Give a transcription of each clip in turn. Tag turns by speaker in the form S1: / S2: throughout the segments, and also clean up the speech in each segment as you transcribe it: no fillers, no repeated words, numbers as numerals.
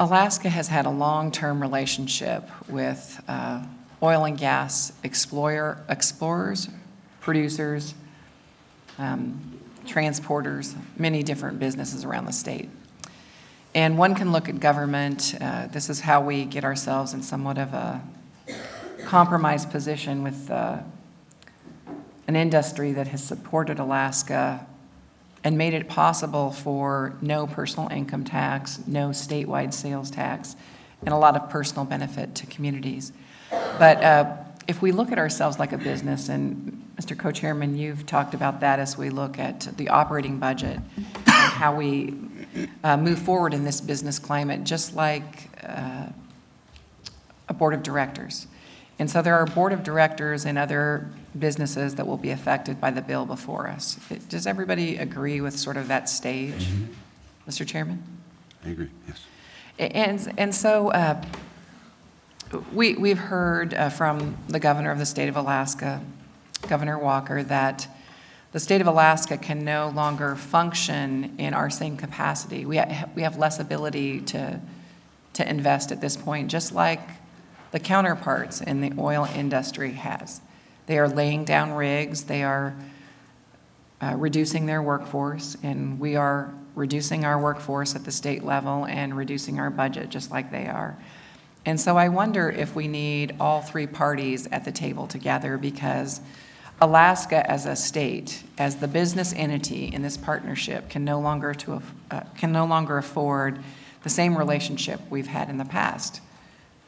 S1: Alaska has had a long-term relationship with oil and gas explorers, producers, transporters, many different businesses around the state. And one can look at government. This is how we get ourselves in somewhat of a compromised position with an industry that has supported Alaska and made it possible for no personal income tax, no statewide sales tax, and a lot of personal benefit to communities. But if we look at ourselves like a business, and Mr. Co-Chairman, you've talked about that as we look at the operating budget and how we move forward in this business climate, just like a board of directors. And so there are board of directors and other businesses that will be affected by the bill before us. Does everybody agree with sort of that stage, Mr. Chairman?
S2: I agree, yes.
S1: And so we've heard from the governor of the state of Alaska, Governor Walker, that the state of Alaska can no longer function in our same capacity. We have less ability to invest at this point, just like the counterparts in the oil industry has. They are laying down rigs, they are reducing their workforce, and we are reducing our workforce at the state level and reducing our budget just like they are. And so I wonder if we need all three parties at the table together, because Alaska as a state, as the business entity in this partnership, can no longer afford the same relationship we've had in the past.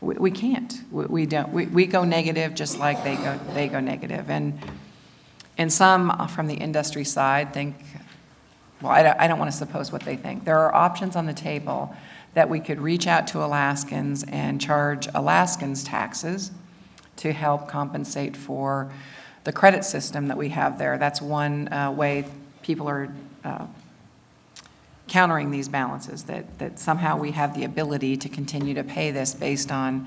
S1: We can't. We don't. We go negative just like they go negative. And some from the industry side think, well, I don't want to suppose what they think. There are options on the table that we could reach out to Alaskans and charge Alaskans taxes to help compensate for the credit system that we have there. That's one way people are countering these balances, that somehow we have the ability to continue to pay this based on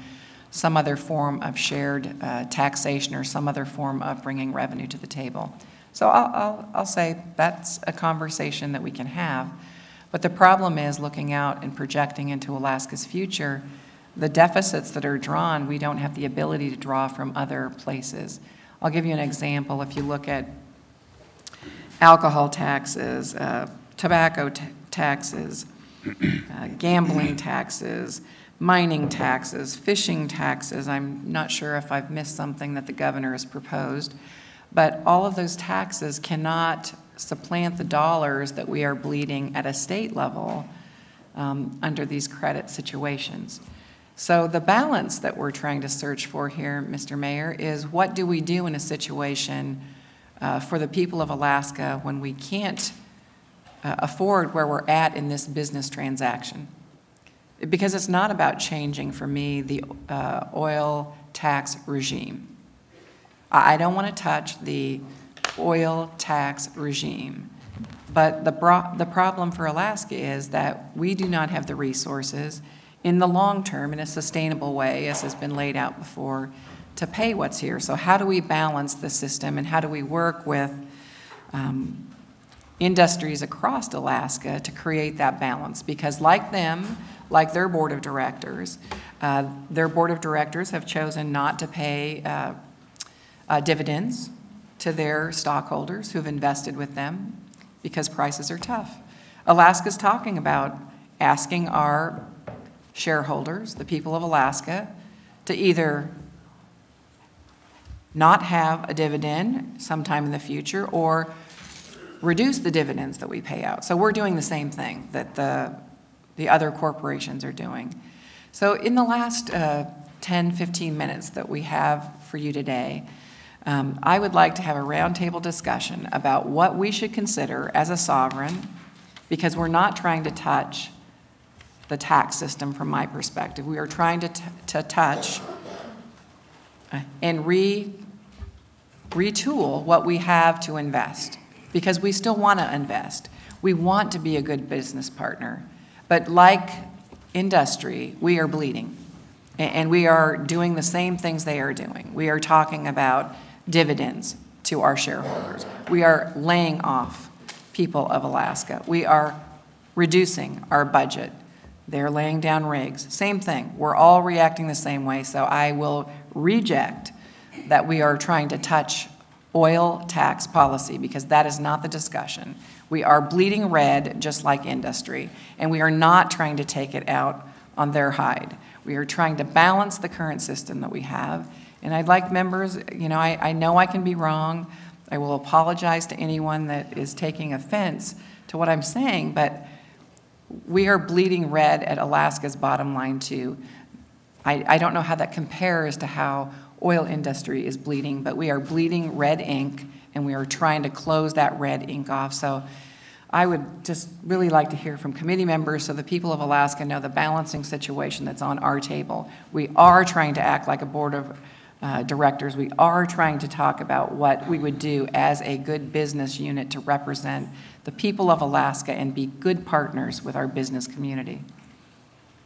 S1: some other form of shared taxation or some other form of bringing revenue to the table. So I'll say that's a conversation that we can have. But the problem is looking out and projecting into Alaska's future, the deficits that are drawn, we don't have the ability to draw from other places. I'll give you an example. If you look at alcohol taxes, tobacco taxes, gambling taxes, mining taxes, fishing taxes. I'm not sure if I've missed something that the governor has proposed, but all of those taxes cannot supplant the dollars that we are bleeding at a state level under these credit situations. So the balance that we're trying to search for here, Mr. Mayor, is what do we do in a situation for the people of Alaska when we can't afford where we're at in this business transaction? Because it's not about changing, for me, the oil tax regime. I don't want to touch the oil tax regime. But the problem for Alaska is that we do not have the resources in the long term, in a sustainable way, as has been laid out before, to pay what's here. So how do we balance the system, and how do we work with industries across Alaska to create that balance? Because like them, like their board of directors have chosen not to pay dividends to their stockholders who've invested with them because prices are tough. Alaska's talking about asking our shareholders, the people of Alaska, to either not have a dividend sometime in the future or reduce the dividends that we pay out. So we're doing the same thing that the other corporations are doing. So in the last 10, 15 minutes that we have for you today, I would like to have a roundtable discussion about what we should consider as a sovereign, because we're not trying to touch the tax system from my perspective. We are trying to touch and retool what we have to invest, because we still want to invest. We want to be a good business partner. But like industry, we are bleeding. And we are doing the same things they are doing. We are talking about dividends to our shareholders. We are laying off people of Alaska. We are reducing our budget They're laying down rigs. Same thing. We're all reacting the same way, so I will reject that we are trying to touch oil tax policy, because that is not the discussion. We are bleeding red, just like industry, and we are not trying to take it out on their hide. We are trying to balance the current system that we have, and I'd like members, I know I can be wrong. I will apologize to anyone that is taking offense to what I'm saying, but we are bleeding red at Alaska's bottom line too. I don't know how that compares to how oil industry is bleeding, but we are bleeding red ink, and we are trying to close that red ink off. So I would just really like to hear from committee members so the people of Alaska know the balancing situation that's on our table. We are trying to act like a board of directors. We are trying to talk about what we would do as a good business unit to represent the people of Alaska and be good partners with our business community.